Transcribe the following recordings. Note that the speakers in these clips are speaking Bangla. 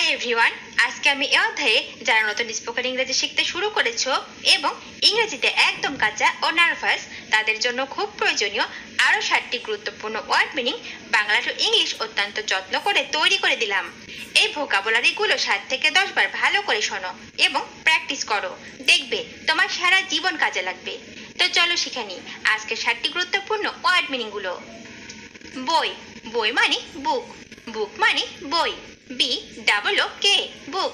হাই এভরিওয়ান, আজকে আমি এই অধ্যায়ে যারা নতুন স্পোকেন ইংরেজি শিখতে শুরু করেছো এবং ইংরেজিতে একদম কাঁচা ও নার্ভাস তাদের জন্য খুব প্রয়োজনীয় আরও 7টি গুরুত্বপূর্ণ word meaning Bangla to English অত্যন্ত যত্ন করে তৈরি করে দিলাম। এই ভোকাবুলারিগুলো 7 থেকে 10 বার ভালো করে শোনো এবং প্র্যাকটিস করো, দেখবে তোমার সারা জীবন কাজে লাগবে। তো চলো শিখে নিই আজকে 7টি গুরুত্বপূর্ণ ওয়ার্ড মিনিংগুলো। বই, বই মানে বুক, বুক মানে বই, BOOK বুক।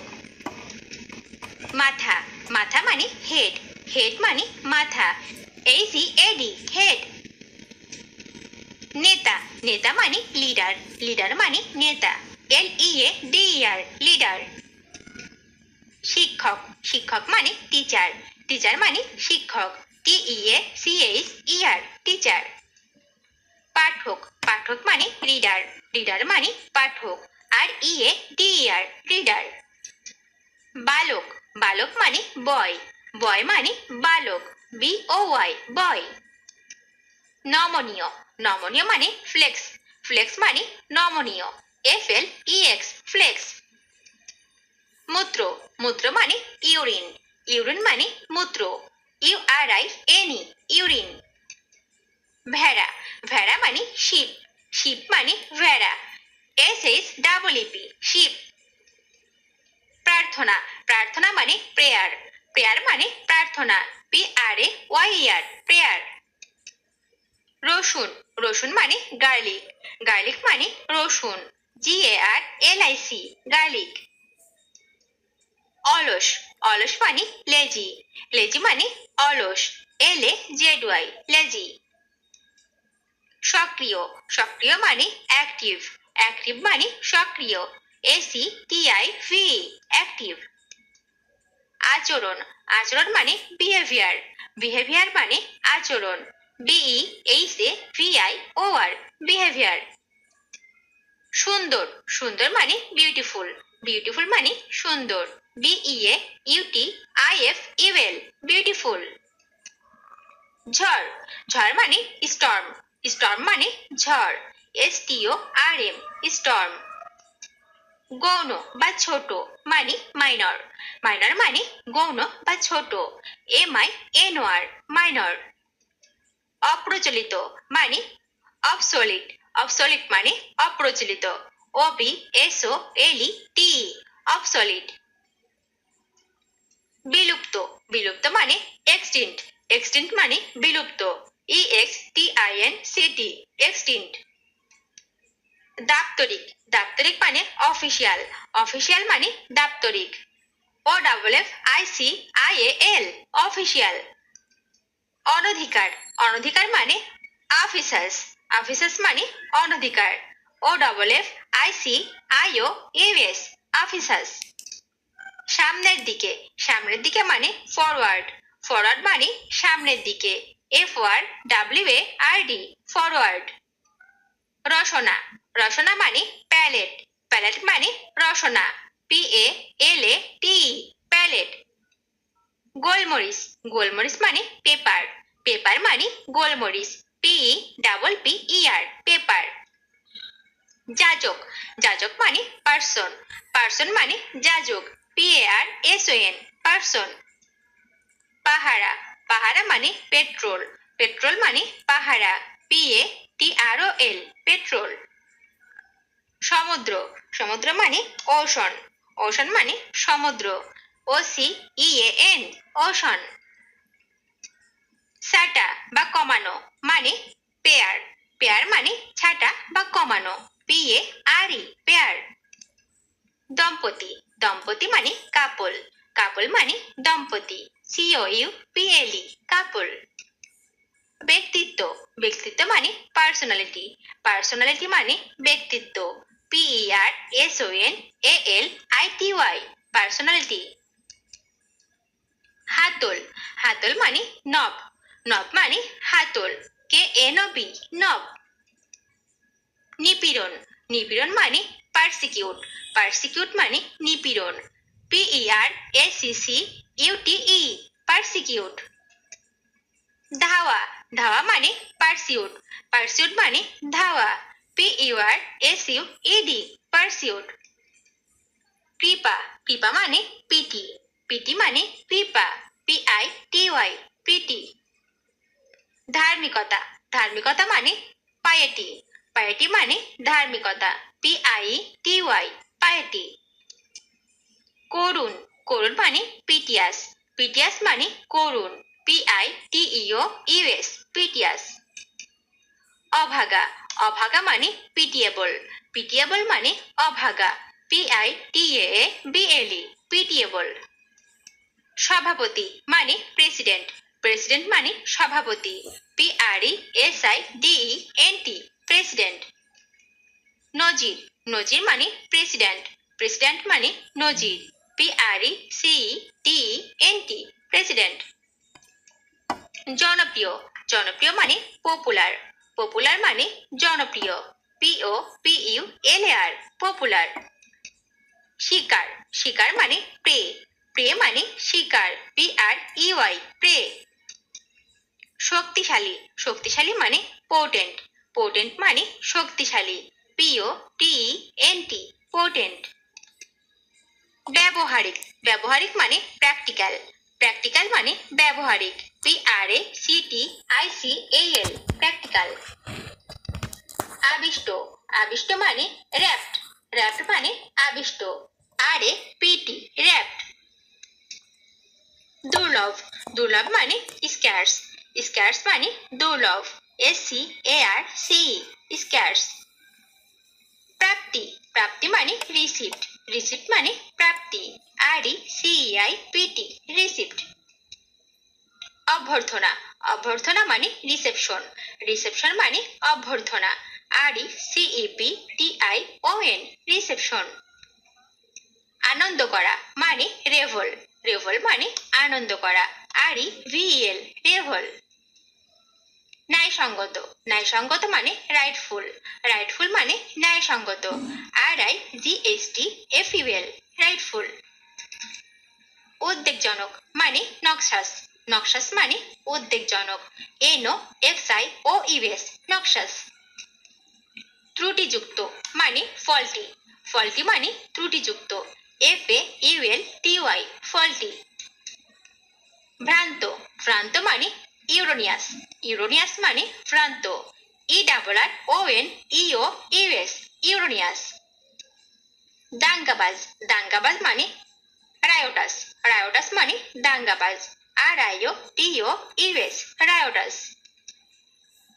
মাথা, মাথা মানে হেড, হেড মানে মাথা, HEAD হেড। নেতা, নেতা মানে লিডার, লিডার মানে নেতা, LEADER লিডার। শিক্ষক, শিক্ষক মানে টিচার, টিচার মানে শিক্ষক, TEACHER টিচার। পাঠক, পাঠক মানে রিডার, রিডার মানে পাঠক, READER রিডার। বালক, বালক মানে বয়, বয় মানে বালক, BOY বয়। নমনীয়, নমনীয় মানে ফ্লেক্স, ফ্লেক্স মানে নমনীয়, FLEX ফ্লেক্স। মূত্র, মূত্র মানে ইউরিন, ইউরিন মানে মূত্র, URINE ইউরিন। ভেড়া, ভেড়া মানে শিপ, শিপ মানে ভেড়া, SHEEP শিপ। প্রার্থনা, প্রার্থনা মানে প্রেয়ার, প্রেয়ার মানে প্রার্থনা, PRAYER প্রেয়ার। রসুন, রসুন মানে গার্লিক, গার্লিক মানে রসুন, GARLIC গার্লিক। অলস, অলস মানে লেজি, লেজি মানে অলস, LAZY লেজি। সক্রিয়, সক্রিয় মানে অ্যাক্টিভ, অ্যাক্টিভ মানে সক্রিয়, ACTIV অ্যাক্টিভ। আচরণ, আচরণ মানে বিহেভিয়ার, বিহেভিয়ার মানে আচরণ, BEHAVIOR বিহেভিয়ার। সুন্দর, সুন্দর মানে বিউটিফুল, বিউটিফুল মানে সুন্দর, BEAUTIFUL বিউটিফুল। ঝড়, ঝড় মানে স্টর্ম, স্টর্ম মানে ঝড়, STORM স্টর্ম। গৌণ বা ছোট মানে মাইনর, মাইনর মানে গৌণ বা ছোট, MINOR মাইনর। অপ্রচলিত মানে অবসোলিট, অবসোলিট মানে অপ্রচলিত, OBSOLET অবসোলিট। বিলুপ্ত, বিলুপ্ত মানে এক্সটিন্ট, এক্সটিন্ট মানে বিলুপ্ত, EXTINCT এক্সটিন্ট। দাপ্তরিক, দাপ্তরিক মানে অফিসিয়াল, অফিসিয়াল মানে দাপ্তরিক, OFFICIAL অফিসিয়াল। অনধিকার, অনধিকার মানে অফিসার্স, অফিসার্স মানে অনধিকার, OFFICIOUS অফিসার্স। সামনের দিকে, সামনের দিকে মানে ফরওয়ার্ড, ফরওয়ার্ড মানে সামনের দিকে, FORWARD ফরওয়ার্ড। রসনা, রসনা মানে প্যালেট, প্যালেট মানে রসনা, PALATE প্যালেট। গোলমরিচ, গোলমরিচ মানে পেপার, পেপার মানে গোলমরিচ, PEPPER পেপার। যাজক, যাজক মানে পার্সন, পার্সন মানে যাজক, PARSON পার্সন। পাহারা, পাহারা মানে পেট্রোল, পেট্রোল মানে পাহারা, PATROL পেট্রোল। সমুদ্র, সমুদ্র মানে ওশন, ওশন মানে সমুদ্র, OCEAN ওশন। ছাটা বা কমানো মানে পেয়ার, পেয়ার মানে ছাটা বা কমানো, PARE পেয়ার। দম্পতি, দম্পতি মানে কাপল, কাপল মানে দম্পতি, COUPLE কাপল। ব্যক্তিত্ব, ব্যক্তিত্ব মানে পার্সোনালিটি, পার্সোনালিটি মানে ব্যক্তিত্ব, PERSONALITY পার্সোনালিটি। হাতল, হাতল মানে নব, নব মানে হাতল, KNOB নব। নিপীড়ন, নিপীড়ন মানে পারসিকিউট, পারসিকিউট মানে নিপীড়ন, PERACCUTE পারসিকিউট। ধাওয়া, ধাওয়া মানে পারসিউট, পারসিউট মানে ধাওয়া, PURSUED পারসিউট। কৃপা, কৃপা মানে পিটি, পিটি মানে কৃপা, PITY, পিটি। ধার্মিকতা, ধার্মিকতা মানে পায়েটি, পায়েটি মানে ধার্মিকতা, PITY, পায়েটি। করুণ, করুণ মানে পিটিয়াস, পিটিয়াস মানে করুণ, PITEOUS, পিটিয়াস। অভাগা, অভাগা মানে পিটিয়েবল, পিটিয়েবল মানে অভাগা, PITABLE, পিটিয়েবল। সভাপতি মানে প্রেসিডেন্ট, প্রেসিডেন্ট মানে সভাপতি, PRESIDENT, প্রেসিডেন্ট। নজির, নজির মানে প্রেসিডেন্ট, প্রেসিডেন্ট মানে নজির, PRECEDENT, প্রেসিডেন্ট। জনপ্রিয়, জনপ্রিয় মানে পপুলার, পপুলার মানে জনপ্রিয়, POPULAR, পপুলার। শিকার, শিকার মানে প্রে, প্রে মানে শিকার, PREY, প্রে। শক্তিশালী, শক্তিশালী মানে পোটেন্ট, পোটেন্ট মানে শক্তিশালী, POTENT, পোটেন্ট। ব্যবহারিক, ব্যবহারিক মানে প্র্যাকটিক্যাল, প্র্যাকটিক্যাল মানে ব্যবহারিক, PRACTICAL, প্র্যাকটিক্যাল। আবিষ্ট, আবিষ্ট মানে র্যাপ্ট, র্যাপ্ট মানে আবিষ্ট, RAPT, র্যাপ্ট। দুর্লভ, দুর্লভ মানে স্ক্যার্স, স্ক্যার্স মানে দুর্লভ, SCARCE, স্ক্যার্স। প্রাপ্তি, প্রাপ্তি মানে রিসিপ্ট, রিসিপ্ট মানে প্রাপ্তি, RECEIPT, রিসিপ্ট। অভ্যর্থনা, অভ্যর্থনা মানে রিসেপশন, রিসেপশন মানে অভ্যর্থনা, RECEPTION, রিসেপশন। আনন্দ করা মানে রেভল, রেভল মানে আনন্দ করা, REVEL, রেভল। ন্যায়সঙ্গত, ন্যায়সঙ্গত মানে রাইটফুল, রাইটফুল মানে ন্যায়সঙ্গত, RIGHTFUL, রাইটফুল। উদ্বেগজনক মানে নক্সাস, নক্সাস মানে উদ্বেগজনক, NOXIOUS, নক্সাস। ত্রুটিযুক্ত মানে ফল্টি, ফল্টি মানে ত্রুটিযুক্ত, FAULTY, ফল্টি। ভ্রান্ত, ভ্রান্ত মানে ইউরোনিয়াস, ইউরোনিয়াস মানে ভ্রান্ত, ERRONEOUS, ইউরোনিয়াস। দাঙ্গাবাজ, দাঙ্গাবাজ মানে রায়োটাস, রায়োটাস মানে দাঙ্গাবাজ, RIOTOUS, রায়োটাস।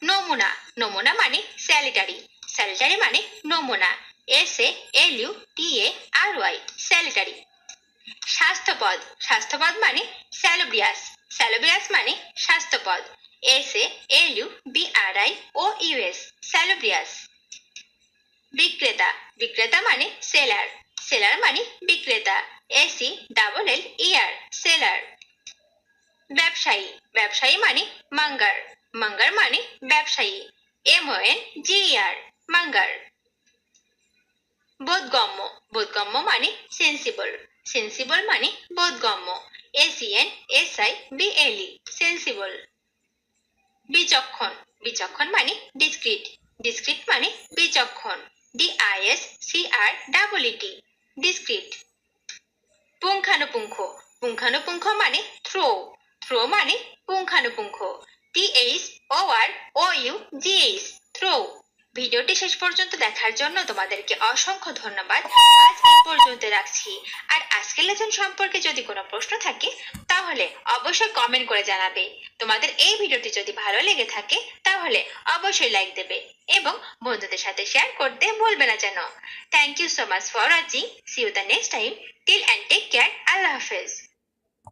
নমুনা, নমুনা মানে স্যালিটারি, স্যালিটারি মানে নমুনা, SALUTARY, স্যালিটারি। স্বাস্থ্যপদ, স্বাস্থ্যপদ মানে স্যালোব্রিয়াস, স্যালোব্রিয়াস মানে স্বাস্থ্যপদ, SALUBRIOUS, স্যালোব্রিয়াস। বিক্রেতা, বিক্রেতা মানে সেলার, সেলার মানে বিক্রেতা, SELLER, সেলার। ব্যবসায়ী, ব্যবসায়ী মানে মাঙ্গার, মাঙ্গার মানে ব্যবসায়ী, MONGER, মাঙ্গার। বোধগম্য, বোধগম্য মানে সেন্সিবল, সেন্সিবল মানে বোধগম্য, SENSIBLE, সেন্সিবল। বিচক্ষণ, বিচক্ষণ মানে ডিসক্রিট, ডিসক্রিট মানে বিচক্ষণ, DISCREET, ডিসক্রিট। পুঙ্খানুপুঙ্খ, পুঙ্খানুপুঙ্খ মানে থ্রো, থ্রো মানে পুঙ্খানুপুঙ্খ, THOROUGH, থ্রো। ভিডিওটি শেষ পর্যন্ত দেখার জন্য তোমাদেরকে অসংখ্য ধন্যবাদ। আজ এই পর্যন্ত রাখছি। আর আজকের লেসন সম্পর্কে যদি কোনো প্রশ্ন থাকে তাহলে অবশ্যই কমেন্ট করে জানাবে। তোমাদের এই ভিডিওটি যদি ভালো লেগে থাকে তাহলে অবশ্যই লাইক দেবে এবং বন্ধুদের সাথে শেয়ার করতে ভুলবে না যেন। Thank you so much for watching. See you the next time. Till এন্ড টেক কেয়ার। আল্লাহ হাফেজ।